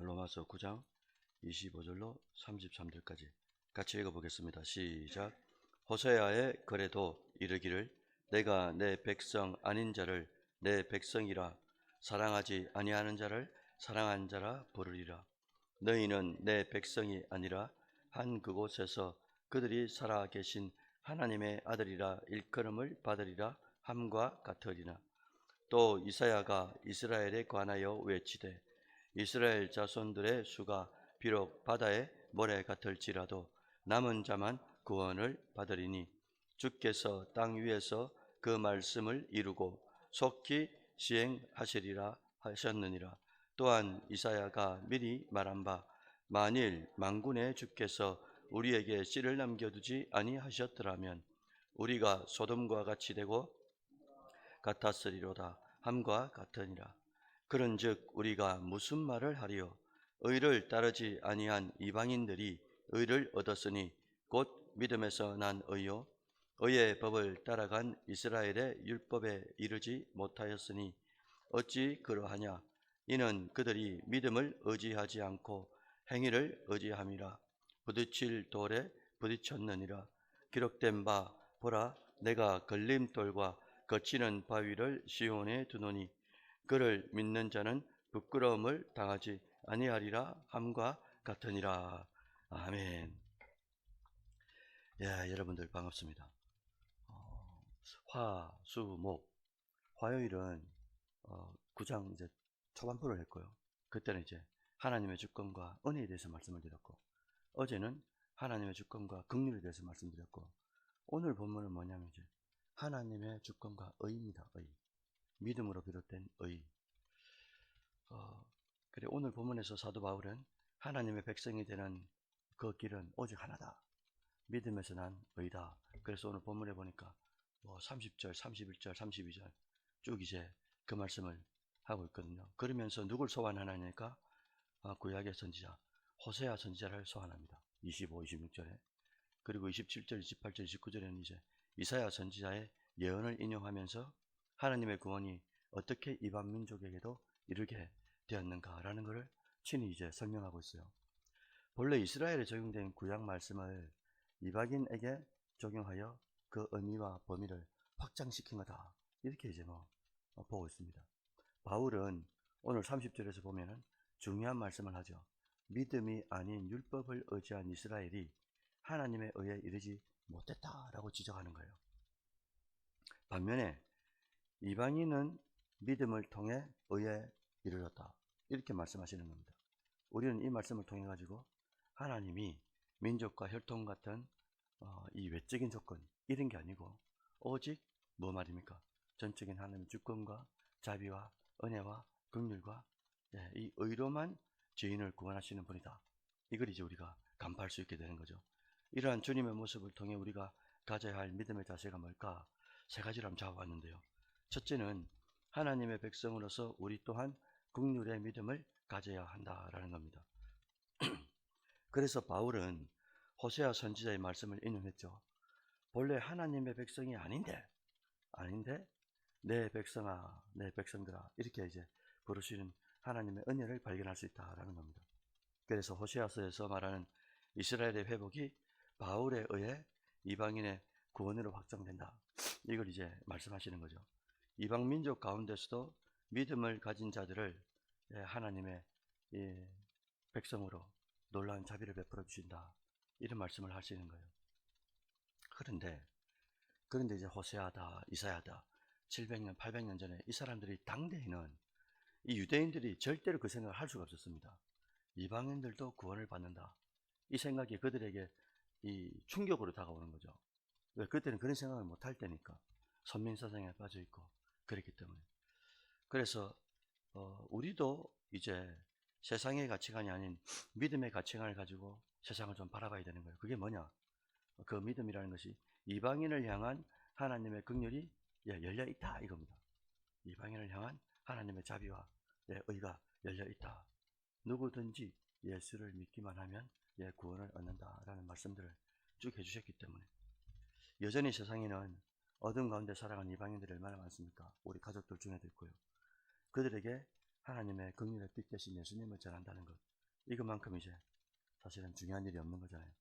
로마서 9장 25절로 33절까지 같이 읽어보겠습니다. 시작. 호세아에 그래도 이르기를 내가 내 백성 아닌 자를 내 백성이라 사랑하지 아니하는 자를 사랑한 자라 부르리라. 너희는 내 백성이 아니라 한 그곳에서 그들이 살아 계신 하나님의 아들이라 일컬음을 받으리라 함과 같으리라. 또 이사야가 이스라엘에 관하여 외치되 이스라엘 자손들의 수가 비록 바다의 모래 같을지라도 남은 자만 구원을 받으리니 주께서 땅 위에서 그 말씀을 이루고 속히 시행하시리라 하셨느니라. 또한 이사야가 미리 말한 바 만일 만군의 주께서 우리에게 씨를 남겨두지 아니하셨더라면 우리가 소돔과 같이 되고 같았으리로다 함과 같으니라. 그런즉 우리가 무슨 말을 하리요? 의를 따르지 아니한 이방인들이 의를 얻었으니 곧 믿음에서 난 의요 의의 법을 따라간 이스라엘의 율법에 이르지 못하였으니 어찌 그러하냐? 이는 그들이 믿음을 의지하지 않고 행위를 의지함이라. 부딪힐 돌에 부딪혔느니라. 기록된 바 보라 내가 걸림돌과 거치는 바위를 시온에 두노니 그를 믿는 자는 부끄러움을 당하지 아니하리라 함과 같으니라. 아멘. 예, 여러분들 반갑습니다. 화, 수, 목, 화요일은 9장 이제 초반부를 했고요. 그때는 이제 하나님의 주권과 은혜에 대해서 말씀을 드렸고, 어제는 하나님의 주권과 긍휼에 대해서 말씀드렸고, 오늘 본문은 뭐냐면 이제 하나님의 주권과 의입니다. 의. 믿음으로 비롯된 의. 그래 오늘 본문에서 사도 바울은 하나님의 백성이 되는 그 길은 오직 하나다. 믿음에서 난 의다. 그래서 오늘 본문에 보니까 30절, 31절, 32절 쭉 이제 그 말씀을 하고 있거든요. 그러면서 누굴 소환하냐니까 구약의 선지자 호세아 선지자를 소환합니다. 25, 26절에. 그리고 27절, 28절, 29절에는 이제 이사야 선지자의 예언을 인용하면서 하나님의 구원이 어떻게 이방 민족에게도 이르게 되었는가라는 것을 친히 이제 설명하고 있어요. 본래 이스라엘에 적용된 구약 말씀을 이방인에게 적용하여 그 의미와 범위를 확장시킨 거다. 이렇게 이제 보고 있습니다. 바울은 오늘 30절에서 보면은 중요한 말씀을 하죠. 믿음이 아닌 율법을 의지한 이스라엘이 하나님의 의에 이르지 못했다라고 지적하는 거예요. 반면에 이방인은 믿음을 통해 의에 이르렀다. 이렇게 말씀하시는 겁니다. 우리는 이 말씀을 통해 가지고 하나님이 민족과 혈통 같은 이 외적인 조건 이런 게 아니고 오직 뭐 말입니까? 전적인 하나님의 주권과 자비와 은혜와 긍휼과 이 의로만 죄인을 구원하시는 분이다. 이걸 이제 우리가 간파할 수 있게 되는 거죠. 이러한 주님의 모습을 통해 우리가 가져야 할 믿음의 자세가 뭘까? 세 가지를 한번 잡아봤는데요. 첫째는 하나님의 백성으로서 우리 또한 긍휼의 믿음을 가져야 한다라는 겁니다. 그래서 바울은 호세아 선지자의 말씀을 인용했죠. 본래 하나님의 백성이 아닌데 내 백성아, 내 백성들아 이렇게 이제 부르시는 하나님의 은혜를 발견할 수 있다라는 겁니다. 그래서 호세아서에서 말하는 이스라엘의 회복이 바울에 의해 이방인의 구원으로 확정된다. 이걸 이제 말씀하시는 거죠. 이방 민족 가운데서도 믿음을 가진 자들을 하나님의 백성으로 놀라운 자비를 베풀어 주신다. 이런 말씀을 하시는 거예요. 그런데 이제 호세아다, 이사야다, 700년, 800년 전에 이 사람들이 당대에는 이 유대인들이 절대로 그 생각을 할 수가 없었습니다. 이방인들도 구원을 받는다. 이 생각이 그들에게 이 충격으로 다가오는 거죠. 왜? 그때는 그런 생각을 못 할 때니까. 선민사상에 빠져 있고 그랬기 때문에. 그래서 우리도 이제 세상의 가치관이 아닌 믿음의 가치관을 가지고 세상을 좀 바라봐야 되는 거예요. 그게 뭐냐? 그 믿음이라는 것이 이방인을 향한 하나님의 긍휼이 열려 있다 이겁니다. 이방인을 향한 하나님의 자비와 의가 열려 있다. 누구든지 예수를 믿기만 하면 구원을 얻는다라는 말씀들을 쭉 해주셨기 때문에 여전히 세상에는 어둠 가운데 살아가는 이방인들이 얼마나 많습니까? 우리 가족들 중에도 있고요. 그들에게 하나님의 긍휼의 빛 대신 예수님을 전한다는 것. 이것만큼 이제 사실은 중요한 일이 없는 거잖아요.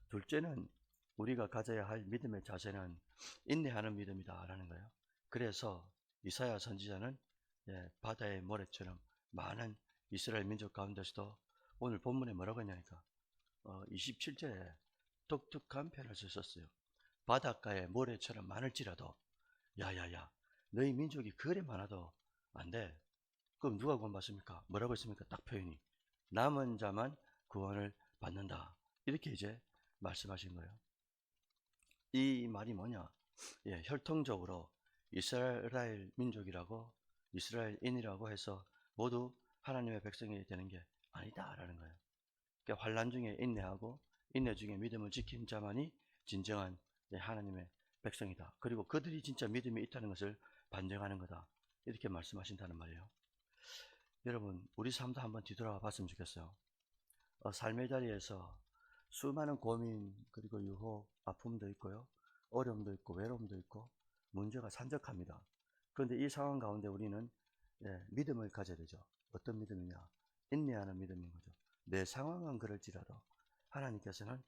둘째는 우리가 가져야 할 믿음의 자세는 인내하는 믿음이다라는 거예요. 그래서 이사야 선지자는 바다의 모래처럼 많은 이스라엘 민족 가운데서도 오늘 본문에 뭐라고 했냐니까 27절에 독특한 표현을 썼어요. 바닷가의 모래처럼 많을지라도 야야야 너희 민족이 그래 많아도 안 돼. 그럼 누가 구원받습니까? 뭐라고 했습니까? 딱 표현이 남은 자만 구원을 받는다. 이렇게 이제 말씀하신 거예요. 이 말이 뭐냐? 혈통적으로 이스라엘 민족이라고 이스라엘인이라고 해서 모두 하나님의 백성이 되는 게 아니다라는 거예요. 그러니까 환난 중에 인내하고 인내 중에 믿음을 지킨 자만이 진정한 하나님의 백성이다. 그리고 그들이 진짜 믿음이 있다는 것을 반증하는 거다. 이렇게 말씀하신다는 말이에요. 여러분 우리 삶도 한번 뒤돌아봐 봤으면 좋겠어요. 삶의 자리에서 수많은 고민 그리고 유혹, 아픔도 있고요. 어려움도 있고 외로움도 있고 문제가 산적합니다. 그런데 이 상황 가운데 우리는 믿음을 가져야 되죠. 어떤 믿음이냐? 인내하는 믿음인 거죠. 내 상황은 그럴지라도 하나님께서는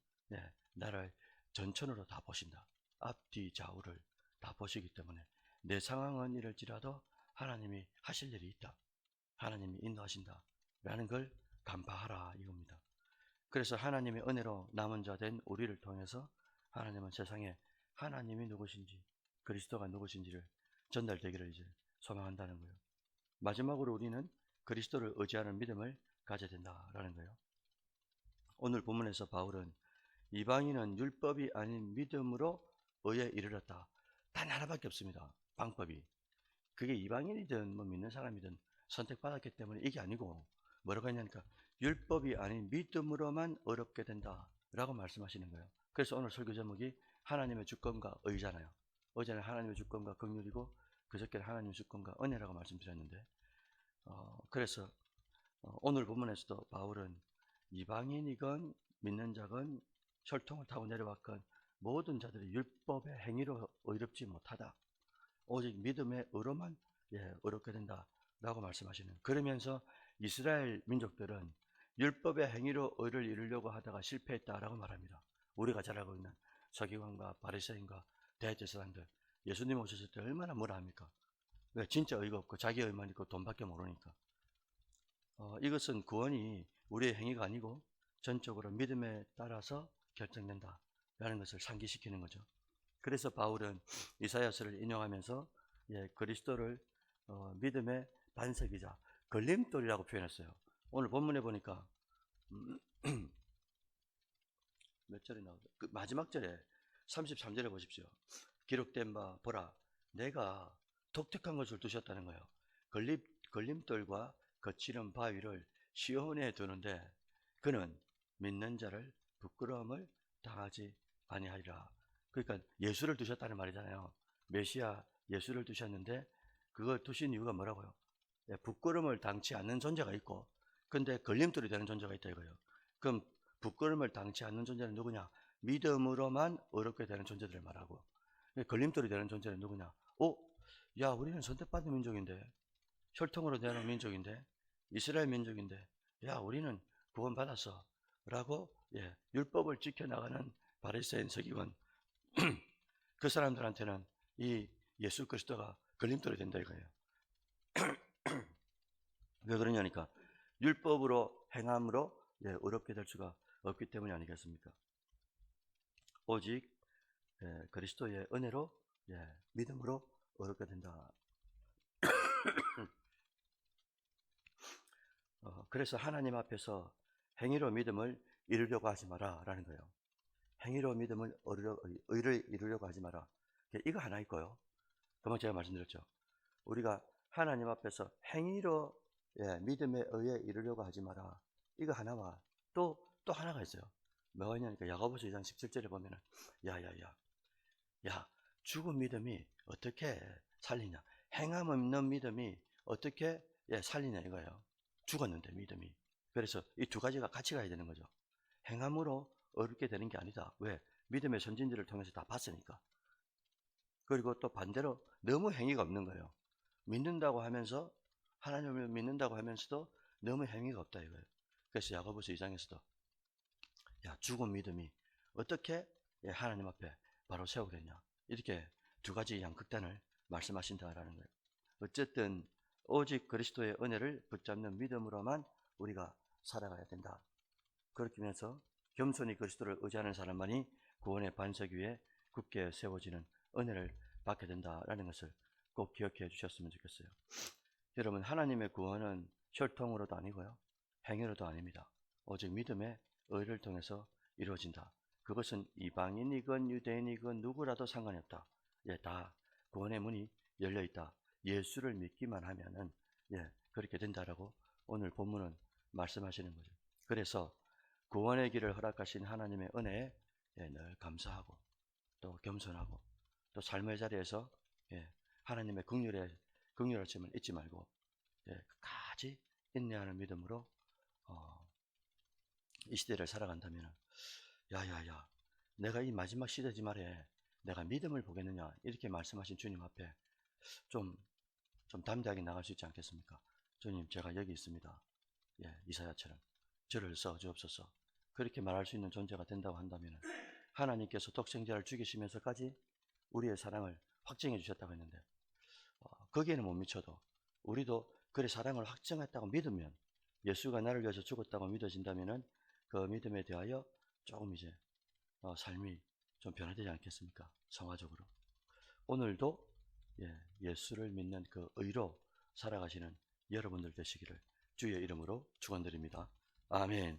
나를 전천으로 다 보신다. 앞뒤 좌우를 다 보시기 때문에 내 상황은 이럴지라도 하나님이 하실 일이 있다. 하나님이 인도하신다. 라는 걸 간파하라 이겁니다. 그래서 하나님의 은혜로 남은 자 된 우리를 통해서 하나님은 세상에 하나님이 누구신지 그리스도가 누구신지를 전달되기를 이제 소망한다는 거예요. 마지막으로 우리는 그리스도를 의지하는 믿음을 가져야 된다라는 거예요. 오늘 본문에서 바울은 이방인은 율법이 아닌 믿음으로 의에 이르렀다. 단 하나밖에 없습니다. 방법이. 그게 이방인이든 뭐 믿는 사람이든 선택받았기 때문에 이게 아니고 뭐라고 했냐니까 율법이 아닌 믿음으로만 어렵게 된다라고 말씀하시는 거예요. 그래서 오늘 설교 제목이 하나님의 주권과 의잖아요. 어제는 하나님의 주권과 긍휼이고 그저께는 하나님의 주권과 은혜라고 말씀드렸는데 그래서 오늘 본문에서도 바울은 이방인이건 믿는 자건 혈통을 타고 내려왔건 모든 자들이 율법의 행위로 의롭지 못하다. 오직 믿음의 의로만 의롭게 된다라고 말씀하시는. 그러면서 이스라엘 민족들은 율법의 행위로 의를 이루려고 하다가 실패했다라고 말합니다. 우리가 잘 알고 있는 서기관과 바리새인과 대제사장들 예수님 오셨을 때 얼마나 뭐라 합니까? 왜? 진짜 의가 없고 자기 의만 있고 돈밖에 모르니까. 이것은 구원이 우리의 행위가 아니고 전적으로 믿음에 따라서 결정된다라는 것을 상기시키는 거죠. 그래서 바울은 이사야서를 인용하면서 그리스도를 믿음의 반석이자 걸림돌이라고 표현했어요. 오늘 본문에 보니까 몇 절에 나오죠? 그 마지막 절에 33절에 보십시오. 기록된 바 보라 내가 독특한 것을 두셨다는 거예요. 걸림돌과 거칠은 바위를 시온에 두는데 그는 믿는 자를 부끄러움을 당하지 아니하리라. 그러니까 예수를 두셨다는 말이잖아요. 메시아 예수를 두셨는데 그걸 두신 이유가 뭐라고요? 부끄러움을 당치 않는 존재가 있고 근데 걸림돌이 되는 존재가 있다 이거예요. 그럼 부끄러움을 당치 않는 존재는 누구냐? 믿음으로만 어렵게 되는 존재들을 말하고 걸림돌이 되는 존재는 누구냐? 야 우리는 선택받은 민족인데 혈통으로 되는 민족인데 이스라엘 민족인데 야 우리는 구원받았어 라고 율법을 지켜나가는 바리새인 서기관 그 사람들한테는 이 예수 그리스도가 걸림돌이 된다 이거예요. 왜 그러냐니까 율법으로 행함으로 어렵게 될 수가 없기 때문이 아니겠습니까? 오직 그리스도의 은혜로 믿음으로 어렵게 된다. 그래서 하나님 앞에서 행위로 믿음을 이루려고 하지 마라 라는 거예요. 행위로 믿음을 의를 이루려고 하지 마라. 이거 하나 있고요. 금방 제가 말씀드렸죠. 우리가 하나님 앞에서 행위로 믿음에 의해 이루려고 하지 마라. 이거 하나와 또 하나가 있어요. 뭐가 있냐니까 야고보서 2장 17절에 보면은 야 죽은 믿음이 어떻게 살리냐. 행함 없는 믿음이 어떻게 살리냐 이거예요. 죽었는데 믿음이. 그래서 이 두 가지가 같이 가야 되는 거죠. 행함으로 어렵게 되는 게 아니다. 왜? 믿음의 선진들을 통해서 다 봤으니까. 그리고 또 반대로 너무 행위가 없는 거예요. 믿는다고 하면서 하나님을 믿는다고 하면서도 너무 행위가 없다 이거예요. 그래서 야고보서 2장에서도 죽은 믿음이 어떻게 하나님 앞에 바로 세우겠냐, 이렇게 두 가지 양극단을 말씀하신다라는 거예요. 어쨌든 오직 그리스도의 은혜를 붙잡는 믿음으로만 우리가 살아가야 된다. 그렇게 하면서 겸손히 그리스도를 의지하는 사람만이 구원의 반석 위에 굳게 세워지는 은혜를 받게 된다라는 것을 꼭 기억해 주셨으면 좋겠어요. 여러분, 하나님의 구원은 혈통으로도 아니고요, 행위로도 아닙니다. 오직 믿음의 의를 통해서 이루어진다. 그것은 이방인이건 유대인이건 누구라도 상관이 없다. 다 구원의 문이 열려 있다. 예수를 믿기만 하면은 그렇게 된다라고 오늘 본문은 말씀하시는 거죠. 그래서 구원의 길을 허락하신 하나님의 은혜에 늘 감사하고 또 겸손하고 또 삶의 자리에서 하나님의 긍휼하심을 잊지 말고 끝까지 인내하는 믿음으로 이 시대를 살아간다면, 야야야, 내가 이 마지막 시대지 말에 내가 믿음을 보겠느냐, 이렇게 말씀하신 주님 앞에 좀 담대하게 나갈 수 있지 않겠습니까? 주님, 제가 여기 있습니다. 이사야처럼 저를 써 주옵소서. 그렇게 말할 수 있는 존재가 된다고 한다면, 하나님께서 독생자를 죽이시면서까지 우리의 사랑을 확증해 주셨다고 했는데, 거기에는 못 미쳐도 우리도 그의 사랑을 확증했다고 믿으면, 예수가 나를 위해서 죽었다고 믿어진다면은 그 믿음에 대하여 조금 이제 삶이 좀 변화되지 않겠습니까? 성화적으로. 오늘도 예수를 믿는 그 의로 살아가시는 여러분들 되시기를 주의 이름으로 축원드립니다. 아멘.